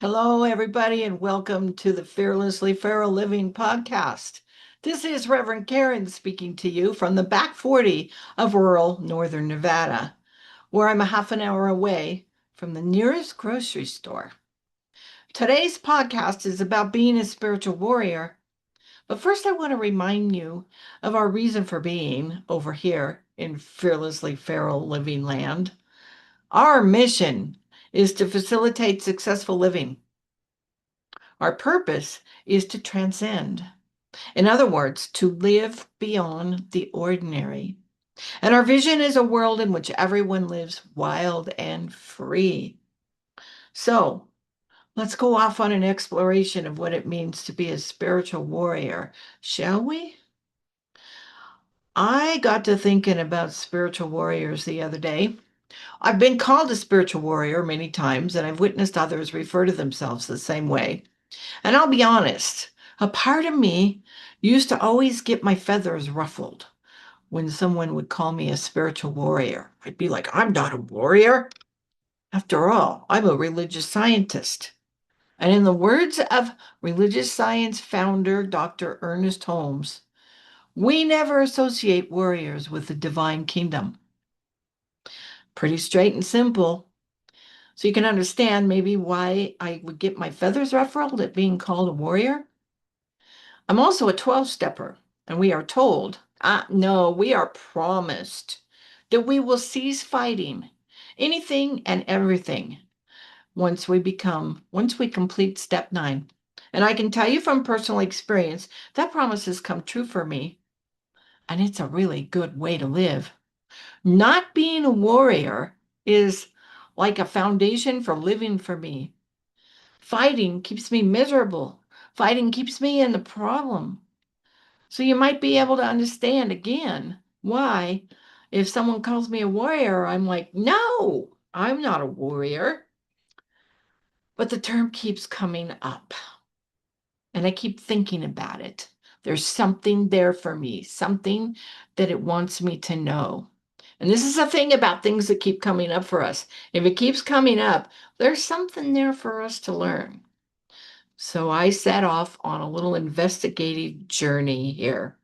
Hello, everybody, and welcome to the Fearlessly Feral Living podcast. This is Reverend Karen speaking to you from the back 40 of rural northern Nevada, where I'm a half an hour away from the nearest grocery store. Today's podcast is about being a spiritual warrior, but first I want to remind you of our reason for being over here in Fearlessly Feral Living land. Our mission is to facilitate successful living. Our purpose is to transcend. In other words, to live beyond the ordinary. And our vision is a world in which everyone lives wild and free. So let's go off on an exploration of what it means to be a spiritual warrior, shall we? I got to thinking about spiritual warriors the other day. I've been called a spiritual warrior many times, and I've witnessed others refer to themselves the same way. And I'll be honest, a part of me used to always get my feathers ruffled when someone would call me a spiritual warrior. I'd be like, I'm not a warrior. After all, I'm a religious scientist. And in the words of religious science founder Dr. Ernest Holmes, we never associate warriors with the divine kingdom. Pretty straight and simple. So you can understand maybe why I would get my feathers ruffled at being called a warrior. I'm also a 12-stepper, and we are told, no, we are promised that we will cease fighting anything and everything once we complete step 9. And I can tell you from personal experience, that promise has come true for me, and it's a really good way to live. Not being a warrior is like a foundation for living for me. Fighting keeps me miserable. Fighting keeps me in the problem. So you might be able to understand again why, if someone calls me a warrior, I'm like, no, I'm not a warrior. But the term keeps coming up, and I keep thinking about it. There's something there for me, something that it wants me to know. And this is the thing about things that keep coming up for us. If it keeps coming up, there's something there for us to learn. So I set off on a little investigative journey here.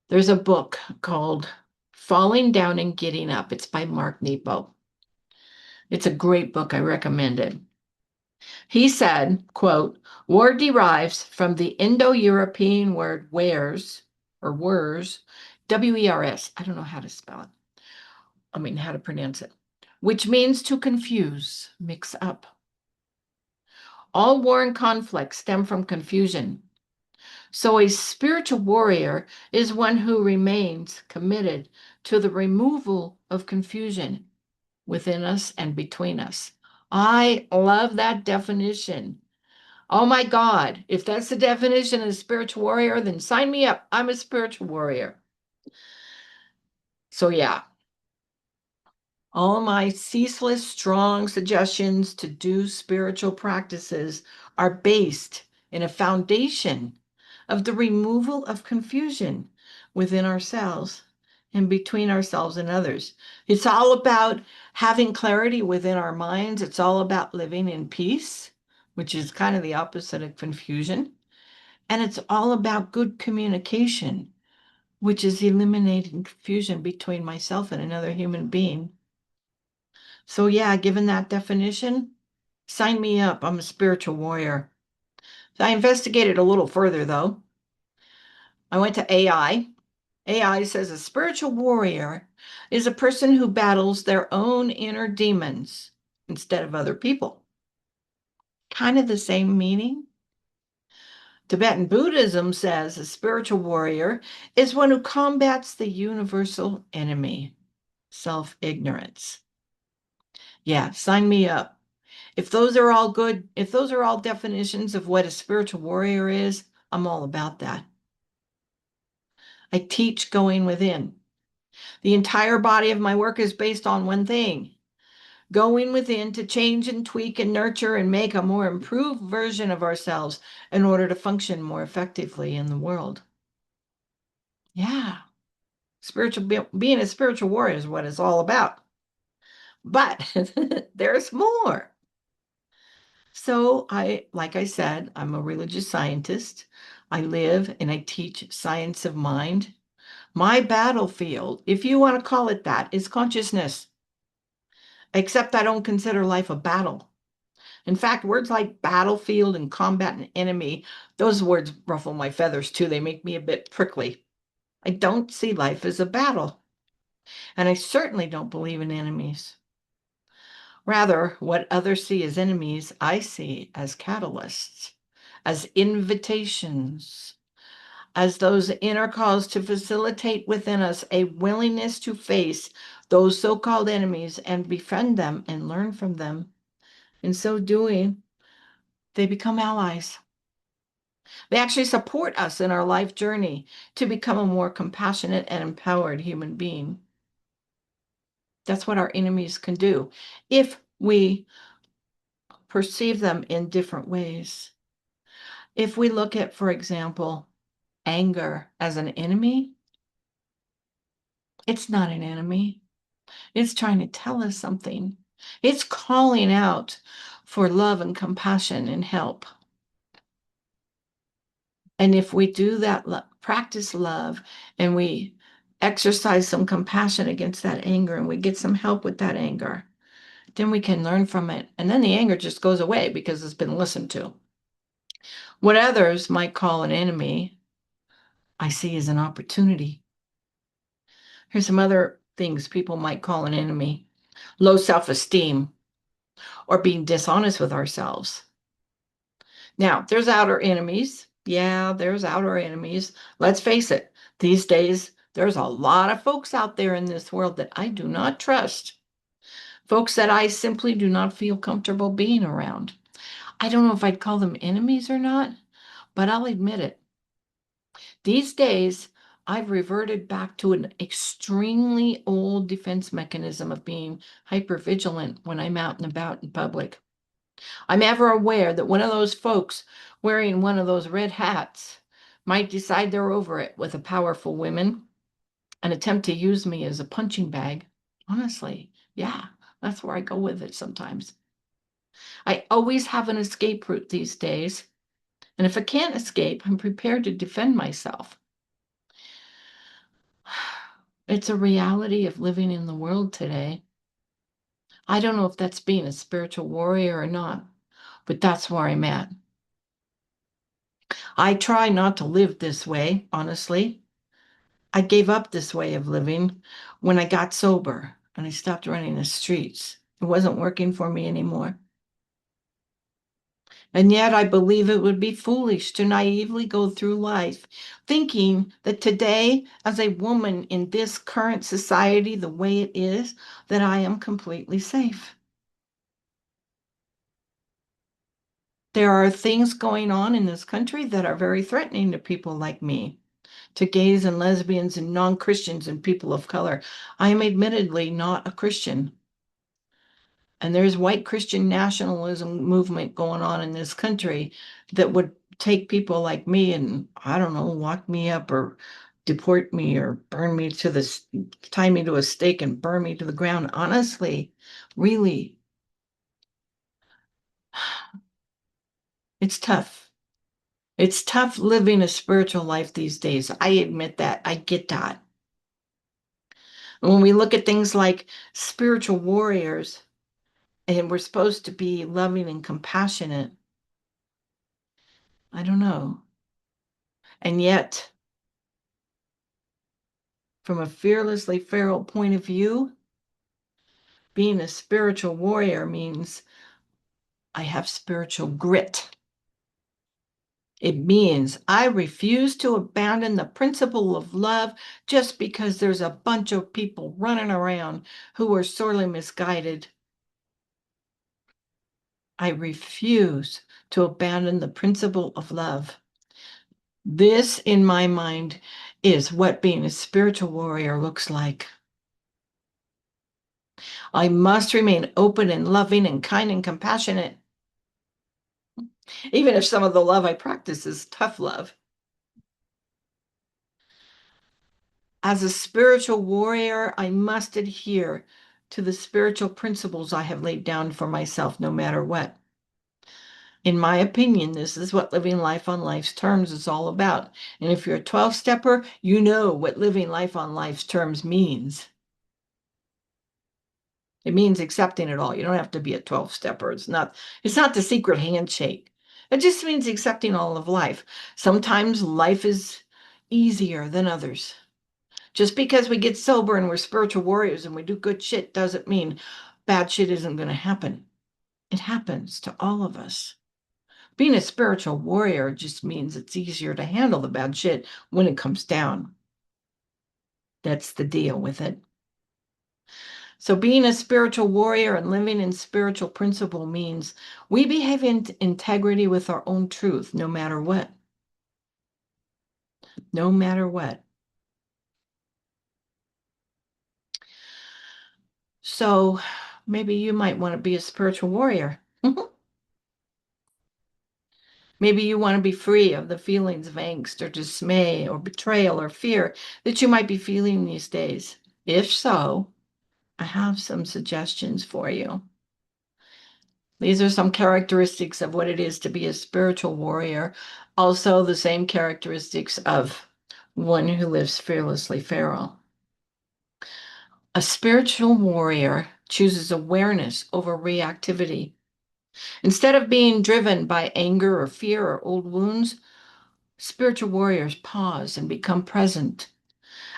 There's a book called Falling Down and Getting Up. It's by Mark Nepo. It's a great book. I recommend it. He said, quote, war derives from the Indo-European word wares or wers, W-E-R-S. I don't know how to spell it. How to pronounce it, which means to confuse, mix up. All war and conflict stem from confusion. So a spiritual warrior is one who remains committed to the removal of confusion within us and between us. I love that definition. Oh my God, if that's the definition of a spiritual warrior, then sign me up. I'm a spiritual warrior. So yeah, all my ceaseless, strong suggestions to do spiritual practices are based in a foundation of the removal of confusion within ourselves and between ourselves and others. It's all about having clarity within our minds. It's all about living in peace, which is kind of the opposite of confusion. And it's all about good communication, which is eliminating confusion between myself and another human being. So, yeah, given that definition, sign me up. I'm a spiritual warrior. So I investigated a little further, though. I went to AI. AI says a spiritual warrior is a person who battles their own inner demons instead of other people. Kind of the same meaning. Tibetan Buddhism says a spiritual warrior is one who combats the universal enemy, self-ignorance. Yeah, sign me up. If those are all good, if those are all definitions of what a spiritual warrior is, I'm all about that. I teach going within. The entire body of my work is based on one thing: going within to change and tweak and nurture and make a more improved version of ourselves in order to function more effectively in the world. Yeah, being a spiritual warrior is what it's all about. But there's more. So like I said, I'm a religious scientist. I live and I teach science of mind. My battlefield, if you want to call it that, is consciousness. Except I don't consider life a battle. In fact, words like battlefield and combat and enemy, those words ruffle my feathers too. They make me a bit prickly. I don't see life as a battle, and I certainly don't believe in enemies. Rather, what others see as enemies, I see as catalysts, as invitations, as those inner calls to facilitate within us a willingness to face those so-called enemies and befriend them and learn from them. In so doing, they become allies. They actually support us in our life journey to become a more compassionate and empowered human being. That's what our enemies can do if we perceive them in different ways. If we look at, for example, anger as an enemy, it's not an enemy. It's trying to tell us something. It's calling out for love and compassion and help. And if we do that, practice love, and we exercise some compassion against that anger, and we get some help with that anger, then we can learn from it. And then the anger just goes away because it's been listened to. What others might call an enemy, I see as an opportunity. Here's some other things people might call an enemy: low self-esteem or being dishonest with ourselves. Now, there's outer enemies. Yeah, there's outer enemies. Let's face it, these days, there's a lot of folks out there in this world that I do not trust. Folks that I simply do not feel comfortable being around. I don't know if I'd call them enemies or not, but I'll admit it. These days, I've reverted back to an extremely old defense mechanism of being hypervigilant when I'm out and about in public. I'm ever aware that one of those folks wearing one of those red hats might decide they're over it with a powerful woman and attempt to use me as a punching bag. Honestly, yeah, that's where I go with it sometimes. I always have an escape route these days, and if I can't escape, I'm prepared to defend myself. It's a reality of living in the world today. I don't know if that's being a spiritual warrior or not, but that's where I'm at. I try not to live this way, honestly. I gave up this way of living when I got sober and I stopped running the streets. It wasn't working for me anymore. And yet I believe it would be foolish to naively go through life thinking that today, as a woman in this current society, the way it is, that I am completely safe. There are things going on in this country that are very threatening to people like me, to gays and lesbians and non-Christians and people of color. I am admittedly not a Christian. And there's white Christian nationalism movement going on in this country that would take people like me and, I don't know, lock me up or deport me or burn me to the, tie me to a stake and burn me to the ground. Honestly, really, it's tough. It's tough living a spiritual life these days. I admit that. I get that. And when we look at things like spiritual warriors, and we're supposed to be loving and compassionate, I don't know. And yet, from a fearlessly feral point of view, being a spiritual warrior means I have spiritual grit. It means I refuse to abandon the principle of love just because there's a bunch of people running around who are sorely misguided. I refuse to abandon the principle of love. This, in my mind, is what being a spiritual warrior looks like. I must remain open and loving and kind and compassionate, even if some of the love I practice is tough love. As a spiritual warrior, I must adhere to the spiritual principles I have laid down for myself, no matter what. In my opinion, this is what living life on life's terms is all about. And if you're a 12-stepper, you know what living life on life's terms means. It means accepting it all. You don't have to be a 12-stepper. It's not the secret handshake. It just means accepting all of life. Sometimes life is easier than others. Just because we get sober and we're spiritual warriors and we do good shit doesn't mean bad shit isn't going to happen. It happens to all of us. Being a spiritual warrior just means it's easier to handle the bad shit when it comes down. That's the deal with it. So being a spiritual warrior and living in spiritual principle means we behave in integrity with our own truth, no matter what. No matter what. So maybe you might want to be a spiritual warrior. Maybe you want to be free of the feelings of angst or dismay or betrayal or fear that you might be feeling these days. If so, I have some suggestions for you. These are some characteristics of what it is to be a spiritual warrior. Also, the same characteristics of one who lives fearlessly feral. A spiritual warrior chooses awareness over reactivity. Instead of being driven by anger or fear or old wounds, spiritual warriors pause and become present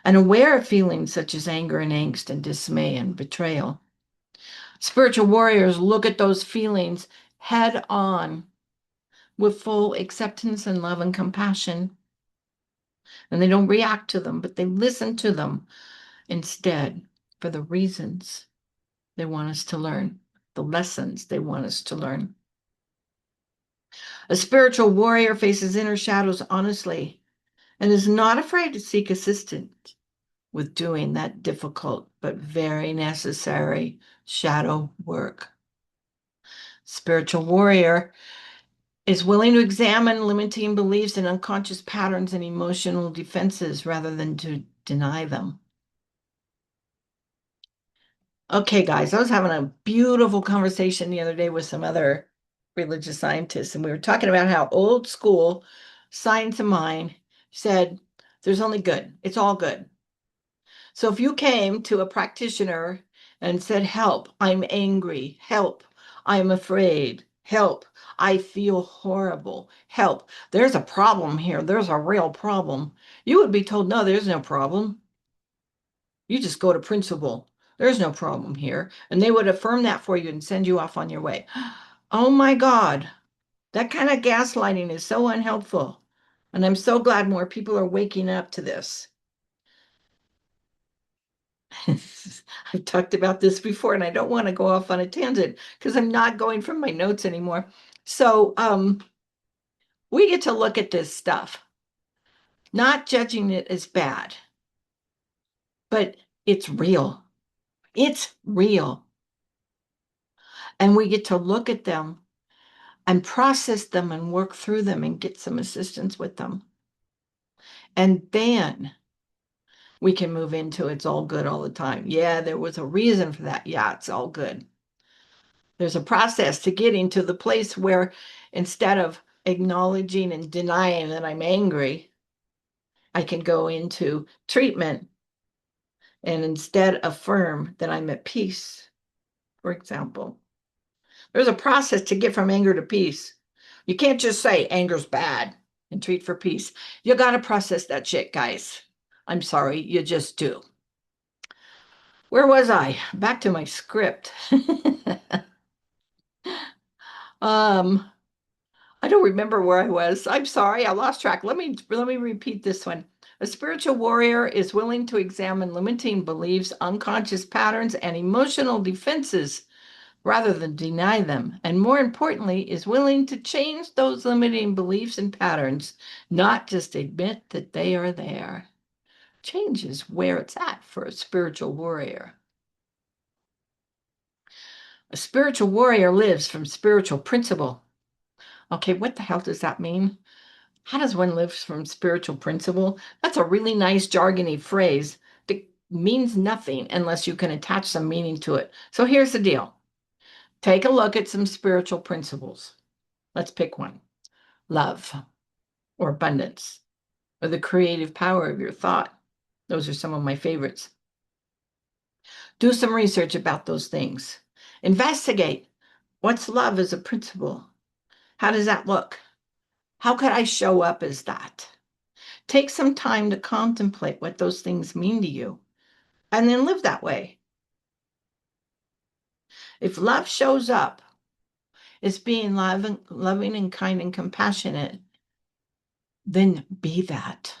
and aware of feelings such as anger and angst and dismay and betrayal. Spiritual warriors look at those feelings head on with full acceptance and love and compassion. And they don't react to them, but they listen to them instead for the reasons they want us to learn, the lessons they want us to learn. A spiritual warrior faces inner shadows honestly and is not afraid to seek assistance with doing that difficult but very necessary shadow work. Spiritual warrior is willing to examine limiting beliefs and unconscious patterns and emotional defenses rather than to deny them. Okay, guys, I was having a beautiful conversation the other day with some other religious scientists, and we were talking about how old school science of mind said there's only good, it's all good. So if you came to a practitioner and said, help, I'm angry, help, I'm afraid, help, I feel horrible, help, there's a problem here, there's a real problem, you would be told, no, there's no problem. You just go to principal. There's no problem here. And they would affirm that for you and send you off on your way. Oh my God, that kind of gaslighting is so unhelpful. And I'm so glad more people are waking up to this. I've talked about this before and I don't want to go off on a tangent because I'm not going from my notes anymore. So we get to look at this stuff, not judging it as bad, but it's real. It's real. And we get to look at them and process them and work through them and get some assistance with them. And then we can move into it's all good all the time. Yeah, there was a reason for that. Yeah, it's all good. There's a process to getting to the place where instead of acknowledging and denying that I'm angry, I can go into treatment and instead affirm that I'm at peace, for example. There's a process to get from anger to peace. You can't just say anger's bad and treat for peace. You got to process that shit, guys. I'm sorry, you just do. Where was I? Back to my script. um, I don't remember where I was. I'm sorry, I lost track. Let me repeat this one. A spiritual warrior is willing to examine limiting beliefs, unconscious patterns, and emotional defenses rather than deny them. And more importantly, is willing to change those limiting beliefs and patterns, not just admit that they are there. Change is where it's at for a spiritual warrior. A spiritual warrior lives from spiritual principle. Okay, what the hell does that mean? How does one live from spiritual principle? That's a really nice jargony phrase that means nothing unless you can attach some meaning to it. So here's the deal. Take a look at some spiritual principles. Let's pick one. Love or abundance or the creative power of your thought. Those are some of my favorites. Do some research about those things. Investigate. What's love as a principle? How does that look? How could I show up as that? Take some time to contemplate what those things mean to you and then live that way. If love shows up as being loving and kind and compassionate, then be that.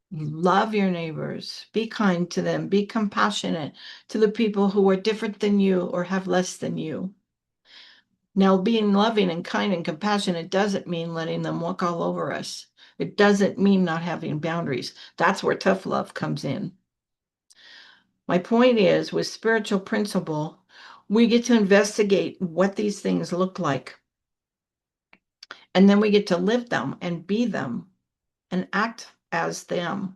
Love your neighbors, be kind to them, be compassionate to the people who are different than you or have less than you. Now, being loving and kind and compassionate doesn't mean letting them walk all over us. It doesn't mean not having boundaries. That's where tough love comes in. My point is, with spiritual principle, we get to investigate what these things look like. And then we get to live them and be them and act as them.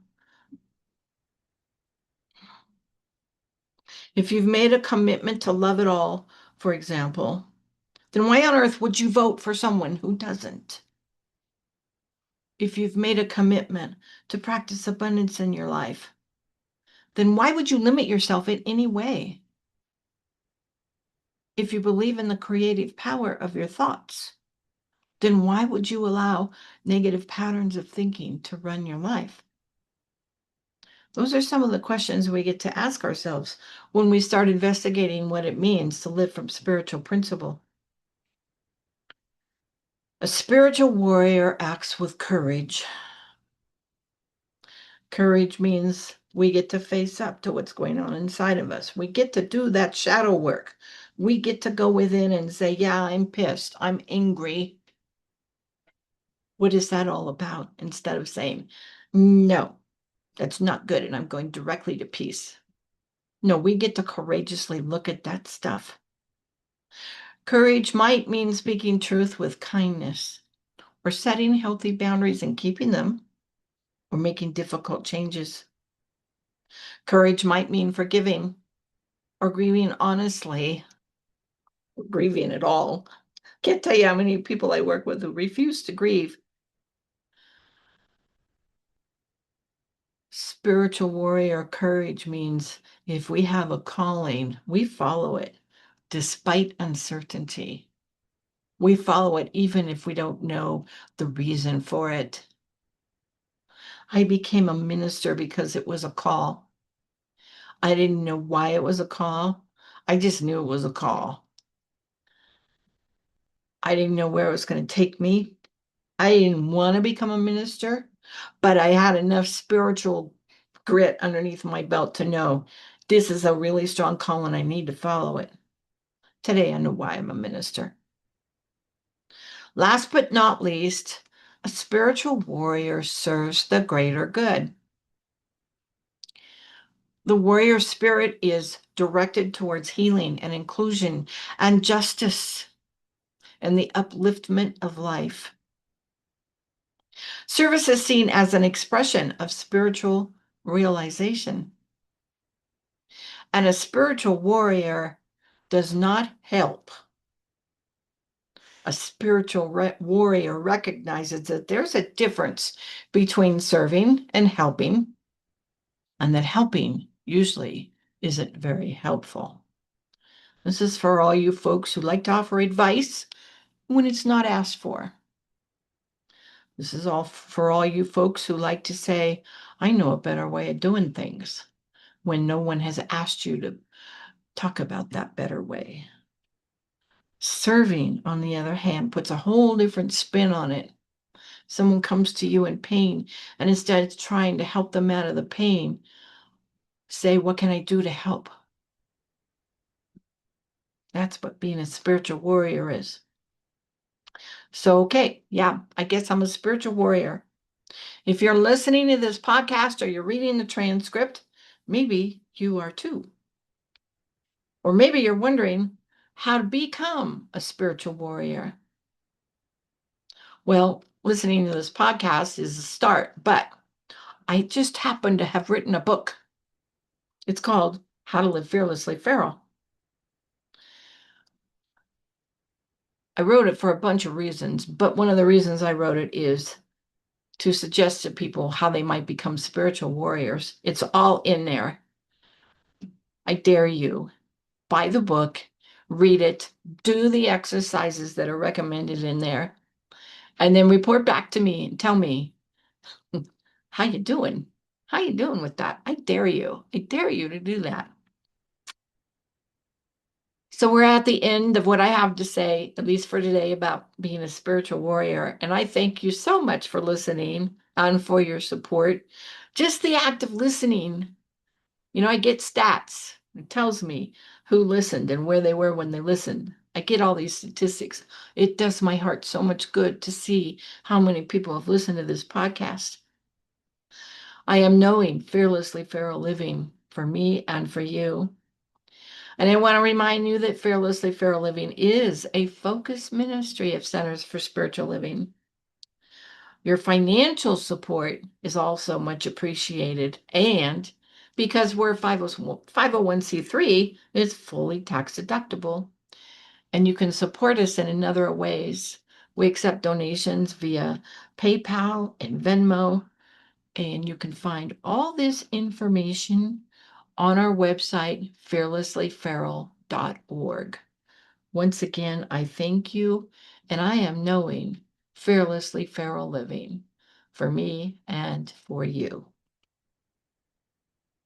If you've made a commitment to love it all, for example, then why on earth would you vote for someone who doesn't? If you've made a commitment to practice abundance in your life, then why would you limit yourself in any way? If you believe in the creative power of your thoughts, then why would you allow negative patterns of thinking to run your life? Those are some of the questions we get to ask ourselves when we start investigating what it means to live from spiritual principle. A spiritual warrior acts with courage. Courage means we get to face up to what's going on inside of us. We get to do that shadow work. We get to go within and say, yeah, I'm pissed. I'm angry. What is that all about? Instead of saying, no, that's not good, and I'm going directly to peace. No, we get to courageously look at that stuff. Courage might mean speaking truth with kindness, or setting healthy boundaries and keeping them, or making difficult changes. Courage might mean forgiving, or grieving honestly, or grieving at all. Can't tell you how many people I work with who refuse to grieve. Spiritual warrior courage means if we have a calling, we follow it despite uncertainty. We follow it even if we don't know the reason for it. I became a minister because it was a call. I didn't know why it was a call. I just knew it was a call. I didn't know where it was going to take me. I didn't want to become a minister, but I had enough spiritual grit underneath my belt to know this is a really strong call and I need to follow it. Today, I know why I'm a minister. Last but not least, a spiritual warrior serves the greater good. The warrior spirit is directed towards healing and inclusion and justice and the upliftment of life. Service is seen as an expression of spiritual realization. And a spiritual warrior does not help. A spiritual warrior recognizes that there's a difference between serving and helping, and that helping usually isn't very helpful. This is for all you folks who like to offer advice when it's not asked for. This is all for all you folks who like to say, I know a better way of doing things, when no one has asked you to talk about that better way. Serving, on the other hand, puts a whole different spin on it. Someone comes to you in pain, and instead of trying to help them out of the pain, say, what can I do to help? That's what being a spiritual warrior is. So, okay, yeah, I guess I'm a spiritual warrior. If you're listening to this podcast or you're reading the transcript, maybe you are too. Or maybe you're wondering how to become a spiritual warrior. Well, listening to this podcast is a start, but I just happen to have written a book. It's called How to Live Fearlessly Feral. I wrote it for a bunch of reasons, but one of the reasons I wrote it is to suggest to people how they might become spiritual warriors. It's all in there. I dare you. Buy the book, read it, do the exercises that are recommended in there, and then report back to me and tell me how you doing. How you doing with that? I dare you. I dare you to do that. So we're at the end of what I have to say, at least for today, about being a spiritual warrior. And I thank you so much for listening and for your support. Just the act of listening. I get stats. It tells me who listened and where they were when they listened. I get all these statistics. It does my heart so much good to see how many people have listened to this podcast. I am knowing Fearlessly Feral Living for me and for you. And I want to remind you that Fearlessly Feral Living is a focused ministry of Centers for Spiritual Living. Your financial support is also much appreciated. And because we're 501c3, it's fully tax deductible. And you can support us in other ways. We accept donations via PayPal and Venmo. And you can find all this information on our website, fearlesslyferal.org. Once again, I thank you, and I am knowing Fearlessly Feral Living for me and for you.